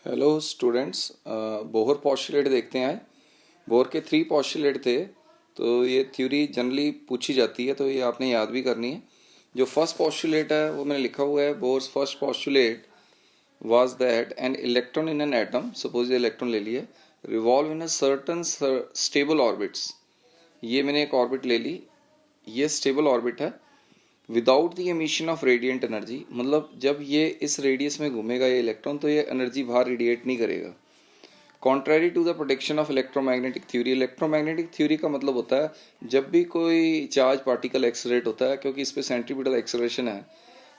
Hello students, Bohr postulate देखते हैं। Bohr के 3 पॉस्टुलेट थे, तो ये थ्योरी जनरली पूछी जाती है, तो ये आपने याद भी करनी है। जो फर्स्ट पॉस्टुलेट है वो मैंने लिखा हुआ है। Bohr's first postulate was that an electron in an atom, suppose ये इलेक्ट्रॉन ले लिए, revolve in a certain stable orbits. ये मैंने एक ऑर्बिट ले ली, ये स्टेबल ऑर्बिट है। Without the emission of radiant energy, मतलब जब ये इस रेडियस में घूमेगा ये इलेक्ट्रॉन, तो ये एनर्जी बाहर रेडिएट नहीं करेगा। Contrary to the prediction of electromagnetic theory. Electromagnetic theory का मतलब होता है जब भी कोई चार्ज पार्टिकल एक्सलरेट होता है, क्योंकि इस पर सेंट्रीपिटल एक्सलरेशन है,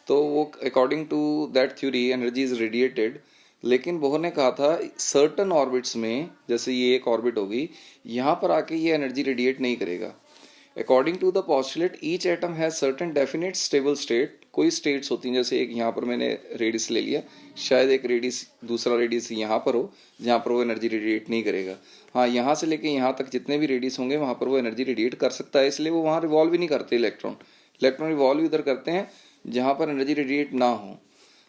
तो वो according to that theory energy is radiated. लेकिन बोहर ने कहा था सर्टन ऑर्बिट्स में, जैसे ये एक ऑर्बिट होगी, यहाँ पर आके ये एनर्जी रेडिएट नहीं करेगा। According to the postulate each atom has certain definite stable state. कोई स्टेट्स होती हैं, जैसे एक यहाँ पर मैंने रेडियस ले लिया, शायद एक रेडियस दूसरा रेडियस यहाँ पर हो जहाँ पर वो एनर्जी रेडिएट नहीं करेगा। हाँ, यहाँ से लेके यहाँ तक जितने भी रेडियस होंगे वहाँ पर वो एनर्जी रेडिएट कर सकता है, इसलिए वो वहाँ रिवॉल्व ही नहीं करते। इलेक्ट्रॉन रिवॉल्व इधर करते हैं जहाँ पर एनर्जी रेडिएट ना हो।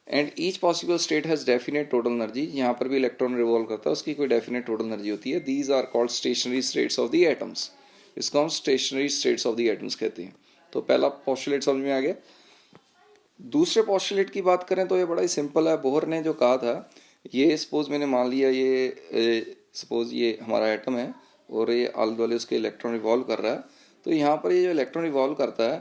And each possible state has definite total energy. यहाँ पर भी इलेक्ट्रॉन रिवॉल्व करता है, उसकी कोई डेफिनेट टोटल एनर्जी होती है। These are called stationary states of the atoms. इसको हम stationary states of the atoms कहते हैं। तो पहला पोस्टुलेट समझ में आ गया। दूसरे पोस्टुलेट की बात करें तो ये बड़ा ही सिंपल है। बोहर ने जो कहा था, ये सपोज मैंने मान लिया, ये सपोज ये हमारा एटम है और ये आल वाले उसके इलेक्ट्रॉन रिवॉल्व कर रहा है। तो यहाँ पर ये जो इलेक्ट्रॉन रिवॉल्व करता है,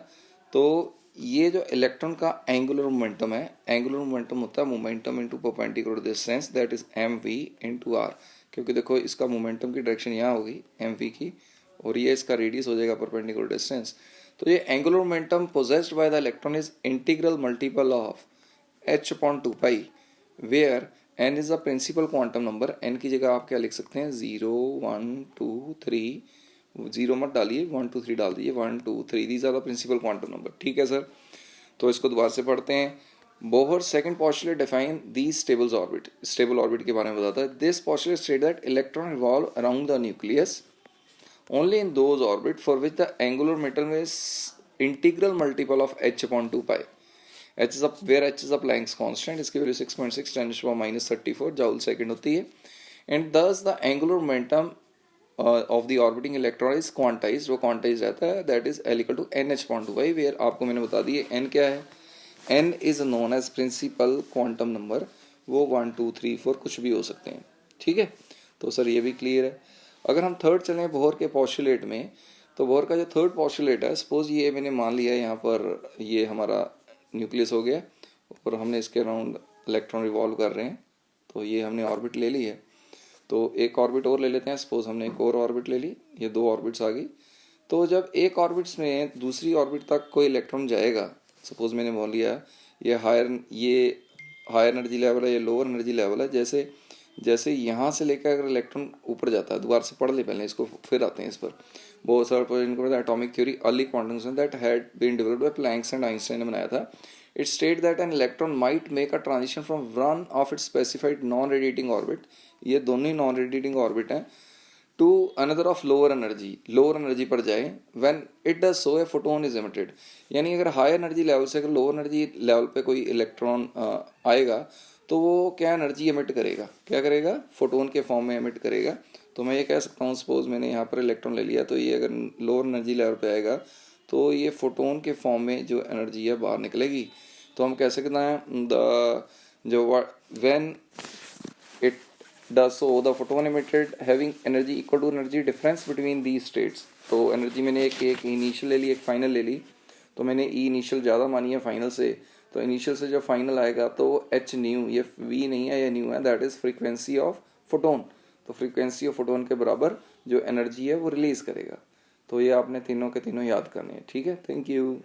तो ये जो इलेक्ट्रॉन का एंगुलर मोमेंटम है, एंगुलर मोमेंटम होता है momentum into perpendicular distance, that is mv into r। क्योंकि देखो इसका मोमेंटम की डायरेक्शन यहाँ होगी mv की, और ये इसका रेडियस हो जाएगा परपेंडिकुलर डिस्टेंस। तो ये angular momentum possessed by the electron is integral multiple of h upon 2 pi, where n is the principal quantum number. n की जगह आप क्या लिख सकते हैं, 0 1 2 3, 0 मत डालिए, 1 2 3 डाल दीजिए, 1 2 3, these are the principal quantum number. ठीक है सर, तो इसको दोबारा से पढ़ते हैं। Bohr second postulate define the stable orbit. Stable orbit के बारे में बताता है। This postulate state that electron revolve around the nucleus only in those orbits for which the angular momentum is integral multiple of h upon 2 pi. h is up, where h is a Planck's constant, इसकी value 6.6 10 - 34 joule second होती है। and thus the angular momentum of the orbiting electron is quantized, वो quantized रहता है, that is L equal to nh upon 2 pi, where आपको मैंने बता दी है n क्या है। n is known as principal quantum number, वो 1 2 3 4 कुछ भी हो सकते हैं। ठीक है, तो सर ये भी क्लियर है। अगर हम थर्ड चलें बोहर के पॉस्टुलेट में, तो बोहर का जो थर्ड पॉस्टुलेट है, सपोज ये मैंने मान लिया यहाँ पर ये हमारा न्यूक्लियस हो गया और हमने इसके अराउंड इलेक्ट्रॉन रिवॉल्व कर रहे हैं, तो ये हमने ऑर्बिट ले ली है। तो एक ऑर्बिट और ले लेते हैं, सपोज हमने एक और ऑर्बिट ले ली, ये 2 ऑर्बिट्स आ गई। तो जब एक ऑर्बिट्स में दूसरी ऑर्बिट तक कोई इलेक्ट्रॉन जाएगा, सपोज मैंने मान लिया ये हायर एनर्जी लेवल है, ये लोअर एनर्जी लेवल है। जैसे जैसे यहाँ से लेकर अगर इलेक्ट्रॉन ऊपर जाता है, दोबारा से पढ़ ले पहले इसको, फिर आते हैं इस पर। बहुत सारा इनको atomic theory early quantum that had been developed by Planck's and Einstein ने बनाया था। It state that an electron might make a transition from one of its specified non radiating orbit, ये दोनों ही नॉन रेडिएटिंग ऑर्बिट हैं, to another of lower energy पर जाए। When it does so a photon is emitted, यानी अगर high energy level से अगर लोअर एनर्जी लेवल पे कोई इलेक्ट्रॉन आएगा, तो वो क्या एनर्जी एमिट करेगा, क्या करेगा, फोटोन के फॉर्म में एमिट करेगा। तो मैं ये कह सकता हूँ, सपोज मैंने यहाँ पर इलेक्ट्रॉन ले लिया, तो ये अगर लोअर एनर्जी लेवल पे आएगा तो ये फोटोन के फॉर्म में जो एनर्जी है बाहर निकलेगी। तो हम कह सकते हैं द जो when it does so the photon emitted having energy equal to energy difference between these states। तो एनर्जी मैंने एक इनिशियल ले ली, एक फाइनल ले ली, तो मैंने ई इनिशियल ज़्यादा मानी है फाइनल से, तो इनिशियल से जब फाइनल आएगा तो एच न्यू, ये वी नहीं है, ये न्यू है, that is frequency of photon. तो फ्रीक्वेंसी ऑफ फोटोन के बराबर जो एनर्जी है वो रिलीज़ करेगा। तो ये आपने तीनों के तीनों याद करने हैं। ठीक है, थैंक यू।